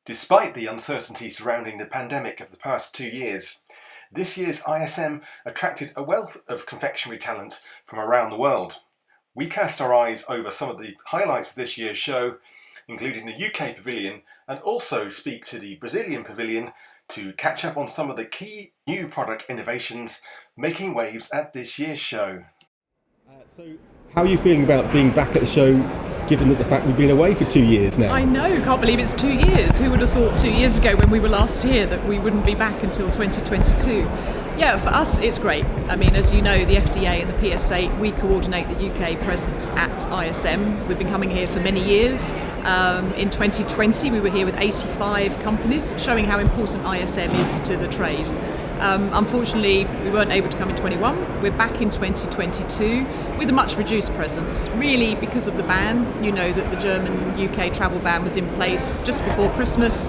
Despite the uncertainty surrounding the pandemic of the past 2 years, this year's ISM attracted a wealth of confectionery talent from around the world. We cast our eyes over some of the highlights of this year's show, including the UK pavilion, and also speak to the Brazilian pavilion to catch up on some of the key new product innovations making waves at this year's show. So how are you feeling about being back at the show, given that the fact we've been away for 2 years now? I know, can't believe it's 2 years. Who would have thought 2 years ago when we were last here that we wouldn't be back until 2022? Yeah, for us it's great. I mean, as you know, the FDA and the PS8, we coordinate the UK presence at ISM. We've been coming here for many years. In 2020 we were here with 85 companies, showing how important ISM is to the trade. Unfortunately, we weren't able to come in 21. We're back in 2022 with a much reduced presence, really because of the ban. You know that the German-UK travel ban was in place just before Christmas.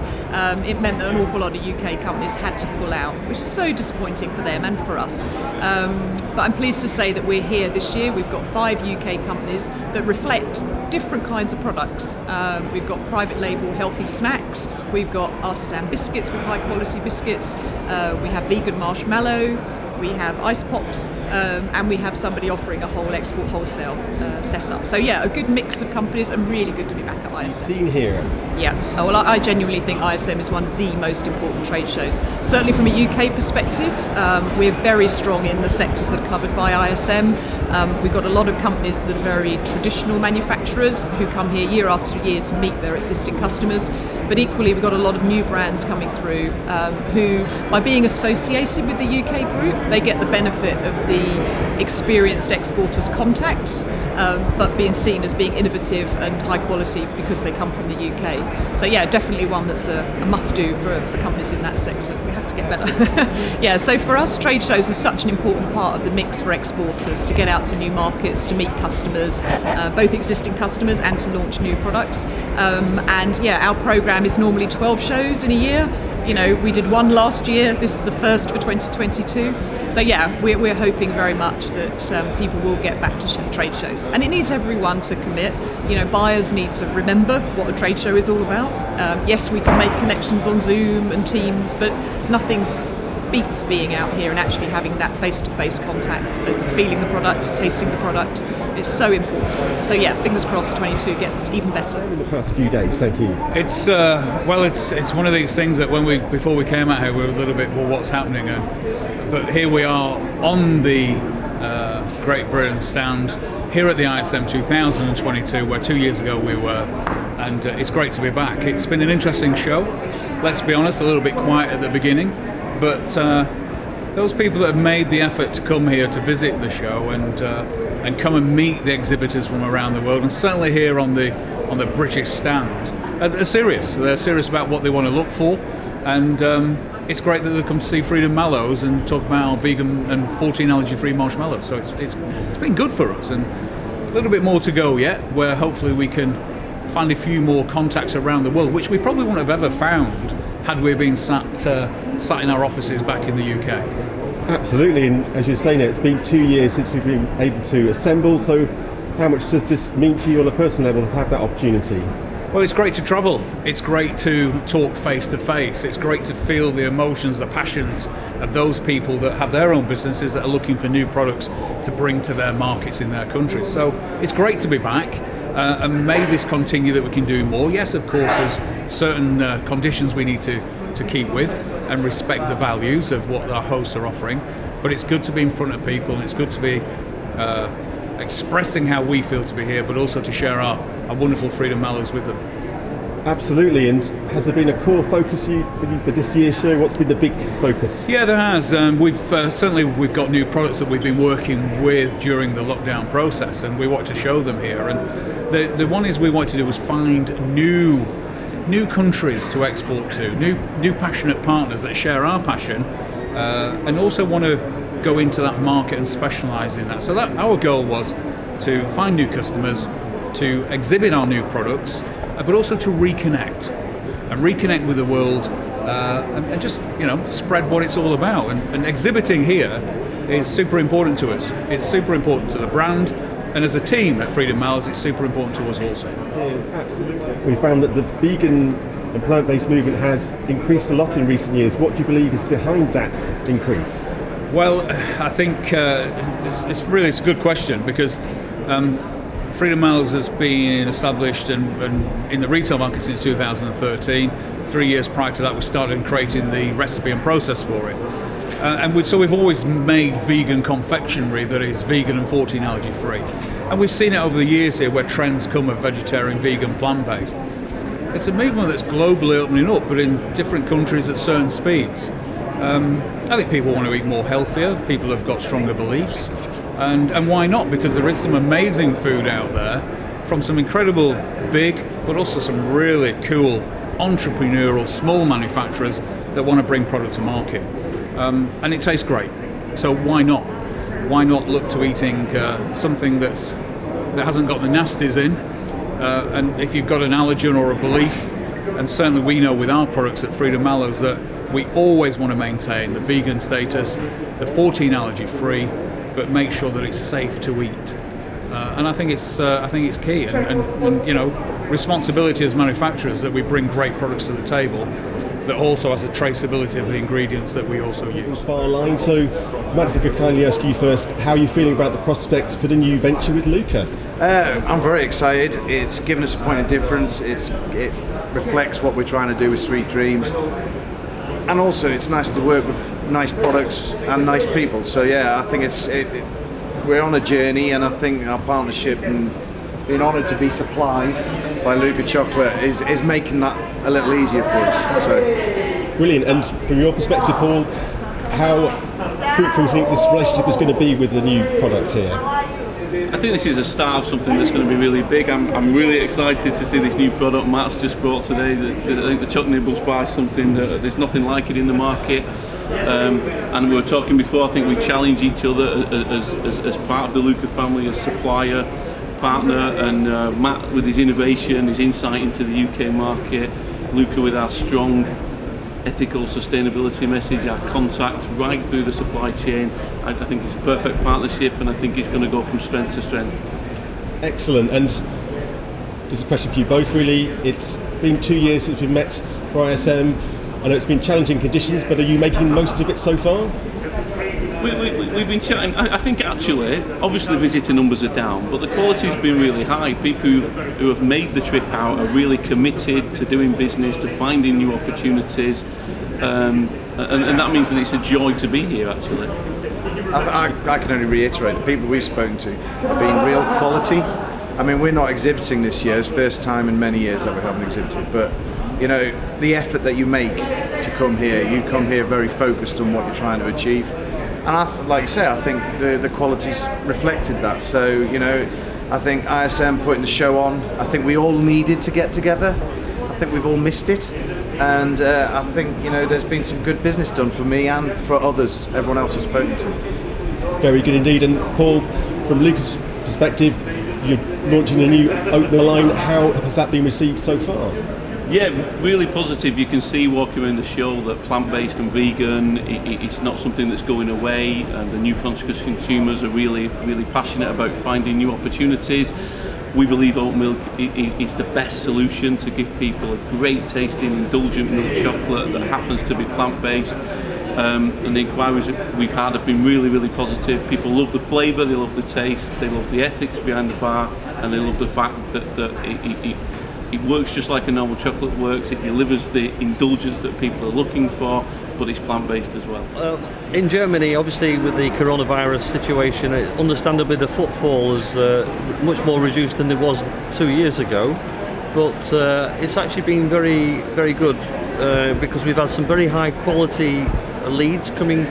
It meant that an awful lot of UK companies had to pull out, which is so disappointing for them and for us. But I'm pleased to say that we're here this year. We've got 5 UK companies that reflect different kinds of products. We've got private label healthy snacks, we've got artisan biscuits with high quality biscuits, we have vegan marshmallow, we have ice pops, and we have somebody offering a whole export wholesale setup. So yeah, a good mix of companies and really good to be back at ISM. Seen here? Yeah, well I genuinely think ISM is one of the most important trade shows. Certainly from a UK perspective, we're very strong in the sectors that are covered by ISM. We've got a lot of companies that are very traditional manufacturers who come here year after year to meet their existing customers. But equally, we've got a lot of new brands coming through who, by being associated with the UK group, they get the benefit of the experienced exporters' contacts, but being seen as being innovative and high quality because they come from the UK. So yeah, definitely one that's a must-do for companies in that sector. We have to get better. Yeah, so for us, trade shows are such an important part of the mix for exporters to get out to new markets, to meet customers, both existing customers and to launch new products. And yeah, our programme is normally 12 shows in a year. You know, we did one last year, this is the first for 2022. So yeah, we're hoping very much that people will get back to trade shows. And it needs everyone to commit. You know, buyers need to remember what a trade show is all about. Yes, we can make connections on Zoom and Teams, but nothing beats being out here and actually having that face-to-face contact and feeling the product, tasting the product. It's so important. So yeah, fingers crossed 22 gets even better. In the past few days, thank you. It's it's one of these things that before we came out here, we were a little bit, well, what's happening? But here we are on the Great Britain stand here at the ISM 2022, where 2 years ago we were, and it's great to be back. It's been an interesting show. Let's be honest, a little bit quiet at the beginning. But those people that have made the effort to come here to visit the show and come and meet the exhibitors from around the world, and certainly here on the British stand, are serious. They're serious about what they want to look for, and it's great that they come to see Freedom Mallows and talk about our vegan and 14 allergy-free marshmallows. So it's been good for us, and a little bit more to go yet, where hopefully we can find a few more contacts around the world, which we probably wouldn't have ever found had we been sat in our offices back in the UK. Absolutely, and as you're saying, it's been 2 years since we've been able to assemble, so how much does this mean to you on a personal level to have that opportunity? Well, it's great to travel, it's great to talk face to face, it's great to feel the emotions, the passions of those people that have their own businesses that are looking for new products to bring to their markets in their countries. So it's great to be back. And may this continue, that we can do more. Yes, of course, there's certain conditions we need to keep with and respect the values of what our hosts are offering, but it's good to be in front of people, and it's good to be expressing how we feel to be here, but also to share our wonderful Freedom Mallows with them. Absolutely, and has there been a core focus for this year's show? What's been the big focus? Yeah, there has. We've got new products that we've been working with during the lockdown process, and we want to show them here. And the one is we want to do is find new countries to export to, new passionate partners that share our passion, and also want to go into that market and specialise in that. So that our goal was to find new customers, to exhibit our new products, but also to reconnect with the world, and just spread what it's all about. And exhibiting here is super important to us. It's super important to the brand, and as a team at Freedom Mallows, it's super important to us also. Yeah, absolutely. We found that the vegan and plant-based movement has increased a lot in recent years. What do you believe is behind that increase? Well, I think it's a good question, because Freedom Mallows has been established and in the retail market since 2013. 3 years prior to that, we started creating the recipe and process for it. So we've always made vegan confectionery that is vegan and 14 allergy free. And we've seen it over the years here where trends come of vegetarian, vegan, plant-based. It's a movement that's globally opening up, but in different countries at certain speeds. I think people want to eat more healthier, people have got stronger beliefs, and why not? Because there is some amazing food out there from some incredible big, but also some really cool, entrepreneurial, small manufacturers that want to bring product to market. And it tastes great, so why not? Why not look to eating something that hasn't got the nasties in? And if you've got an allergen or a belief, and certainly we know with our products at Freedom Mallows that we always want to maintain the vegan status, the 14 allergy free, but make sure that it's safe to eat. And I think it's key, and you know, responsibility as manufacturers that we bring great products to the table that also has a traceability of the ingredients that we also use. Far line. So, Matt, if I could kindly ask you first, how are you feeling about the prospects for the new venture with Luca? I'm very excited. It's given us a point of difference. It reflects what we're trying to do with Sweetdreams, and also it's nice to work with nice products and nice people. So yeah, I think we're on a journey, and I think our partnership and being honoured to be supplied by Luca Chocolate is making that a little easier for us. So brilliant. And from your perspective, Paul, how fruitful do you think this relationship is going to be with the new product here? I think this is a start of something that's going to be really big. I'm really excited to see this new product Matt's just brought today. I think the Choc Nibbles Bar is something that there's nothing like it in the market. And we were talking before, I think we challenge each other as part of the Luca family, as supplier, partner, and Matt with his innovation, his insight into the UK market, Luca with our strong ethical sustainability message, our contacts right through the supply chain. I think it's a perfect partnership, and I think it's going to go from strength to strength. Excellent. And just a question for you both really. It's been 2 years since we've met for ISM. I know it's been challenging conditions, but are you making most of it so far? We've been chatting. I think actually, obviously visitor numbers are down, but the quality's been really high. People who have made the trip out are really committed to doing business, to finding new opportunities, and that means that it's a joy to be here actually. I can only reiterate, the people we've spoken to have been real quality. I mean, we're not exhibiting this year. It's the first time in many years that we haven't exhibited, but you know, the effort that you make to come here, you come here very focused on what you're trying to achieve. And like I say, I think the quality's reflected that. So, you know, I think ISM putting the show on, I think we all needed to get together. I think we've all missed it. And I think, you know, there's been some good business done for me and for others, everyone else I've spoken to. Very good indeed. And Paul, from Luca's perspective, you're launching a new oatmeal line. How has that been received so far? Yeah, really positive. You can see walking around the show that plant-based and vegan, it's not something that's going away, and the new consumers are really passionate about finding new opportunities. We believe oat milk is the best solution to give people a great tasting, indulgent milk chocolate that happens to be plant-based. And the inquiries we've had have been really positive. People love the flavour, they love the taste, they love the ethics behind the bar, and they love the fact that it works just like a normal chocolate works. It delivers the indulgence that people are looking for, but it's plant-based as well. In Germany, obviously with the coronavirus situation, understandably the footfall is much more reduced than it was 2 years ago, but it's actually been very good because we've had some very high quality leads coming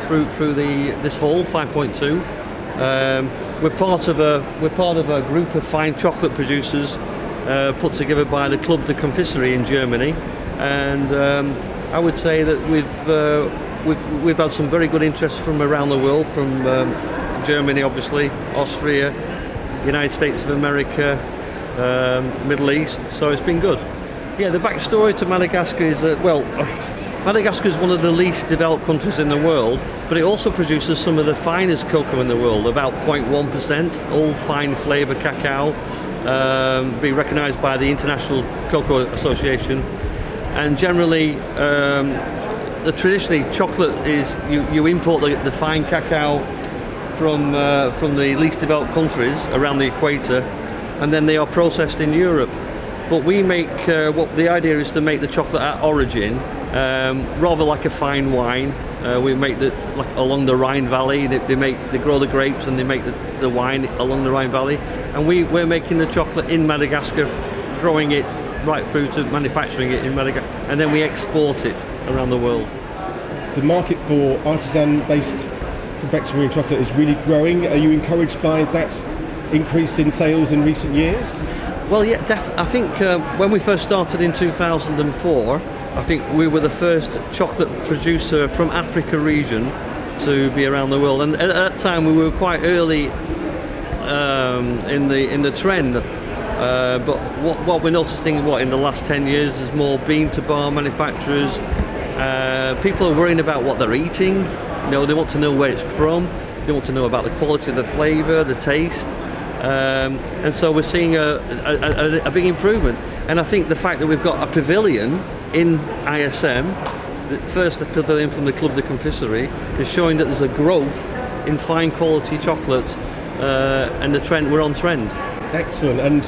through this hall, 5.2. We're part of a group of fine chocolate producers put together by the Club de Confectionery in Germany, and I would say that we've had some very good interest from around the world, from Germany, obviously, Austria, United States of America, Middle East. So it's been good. Yeah, the backstory to Madagascar is that, well, Madagascar is one of the least developed countries in the world, but it also produces some of the finest cocoa in the world, about 0.1%, all fine flavour cacao, being recognised by the International Cocoa Association. and generally, traditionally chocolate is you import the fine cacao from the least developed countries around the equator, and then they are processed in Europe. But we make what the idea is to make the chocolate at origin, rather like a fine wine. We make along the Rhine Valley. They grow the grapes and they make the wine along the Rhine Valley, and we're making the chocolate in Madagascar, growing it right through to manufacturing it in Madagascar, and then we export it around the world. The market for artisan-based confectionery and chocolate is really growing. Are you encouraged by that increase in sales in recent years? Well, yeah, I think when we first started in 2004, I think we were the first chocolate producer from Africa region to be around the world, and at that time we were quite early in the trend. But what we're noticing in the last 10 years is more bean-to-bar manufacturers. People are worrying about what they're eating. You know, they want to know where it's from. They want to know about the quality, the flavour, the taste. And so we're seeing a big improvement. And I think the fact that we've got a pavilion in ISM, the first pavilion from the Club de Confectionery, is showing that there's a growth in fine quality chocolate, and we're on trend. Excellent. And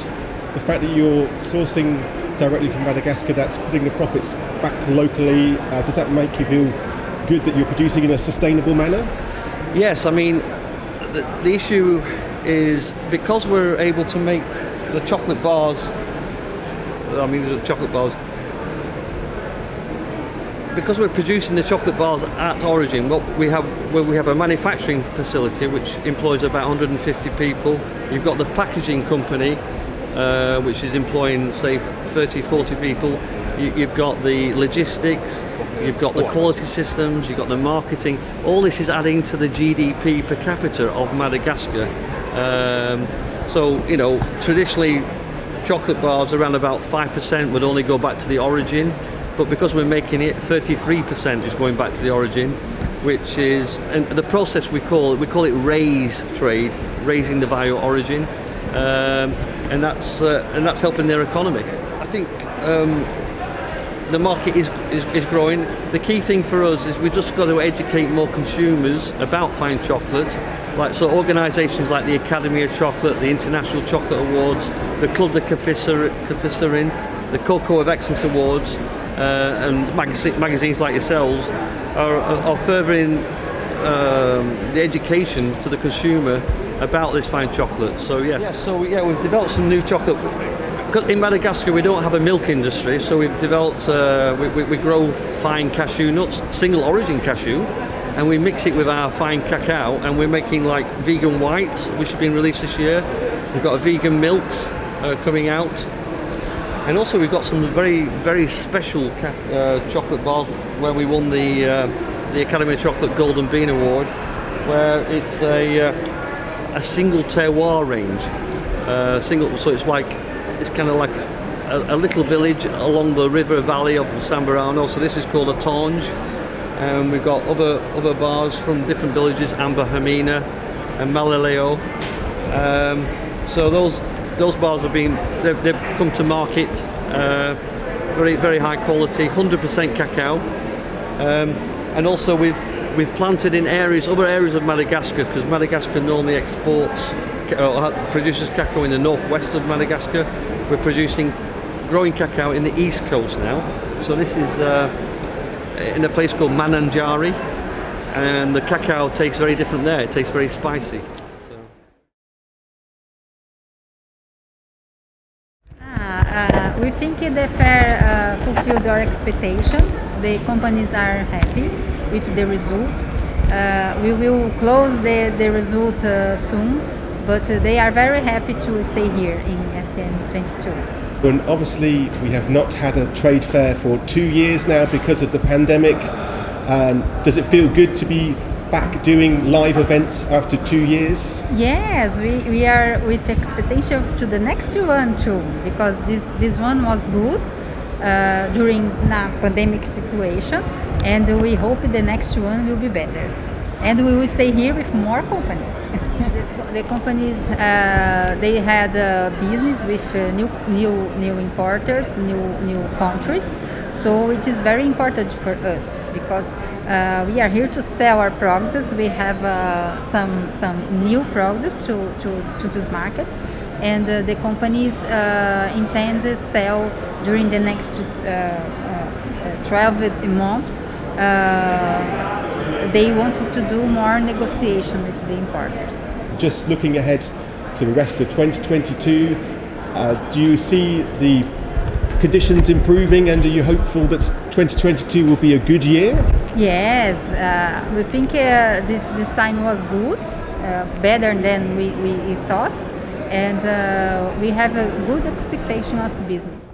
the fact that you're sourcing directly from Madagascar, that's putting the profits back locally. Does that make you feel good that you're producing in a sustainable manner? Yes, I mean, the issue is because we're able to make the chocolate bars, because we're producing the chocolate bars at origin, we have a manufacturing facility which employs about 150 people. You've got the packaging company, which is employing say 30-40 people. You've got the logistics, you've got the quality systems, you've got the marketing. All this is adding to the GDP per capita of Madagascar. So, you know, traditionally chocolate bars around about 5% would only go back to the origin, but because we're making it, 33% is going back to the origin, which is, and the process we call it raise trade, raising the value origin, and that's helping their economy. I think the market is growing. The key thing for us is we've just got to educate more consumers about fine chocolate. So organisations like the Academy of Chocolate, the International Chocolate Awards, the Club de Confectionery, the Cocoa of Excellence Awards, and magazines like yourselves are furthering the education to the consumer about this fine chocolate. So we've developed some new chocolate. In Madagascar we don't have a milk industry, so we've developed, we grow fine cashew nuts, single origin cashew, and we mix it with our fine cacao, and we're making like vegan whites, which have been released this year. We've got a vegan milks coming out, and also we've got some very, very special chocolate bars where we won the Academy of Chocolate Golden Bean Award, where it's a single terroir range, so it's kind of like a little village along the river valley of San Barano. So this is called a Tange, and we've got other bars from different villages, Amber Hermina and Malaleo. So those bars they've come to market, very, very high quality, 100% cacao, and also we've planted in other areas of Madagascar, because Madagascar normally produces cacao in the northwest of Madagascar. We're growing cacao in the east coast now. So this is in a place called Mananjari, and the cacao tastes very different there. It tastes very spicy. We think the fair fulfilled our expectation. The companies are happy with the result. We will close the result soon, but they are very happy to stay here in SM22. And obviously we have not had a trade fair for 2 years now because of the pandemic. Does it feel good to be back doing live events after 2 years? Yes, we are with expectation to the next one too, because this one was good during the pandemic situation, and we hope the next one will be better. And we will stay here with more companies. The companies they had business with new importers, new countries. So it is very important for us because we are here to sell our products. We have some new products to this market, and the companies intend to sell during the next 12 months. They wanted to do more negotiation with the importers. Just looking ahead to the rest of 2022, do you see the conditions improving, and are you hopeful that 2022 will be a good year? Yes, we think this time was good, better than we thought, and we have a good expectation of business.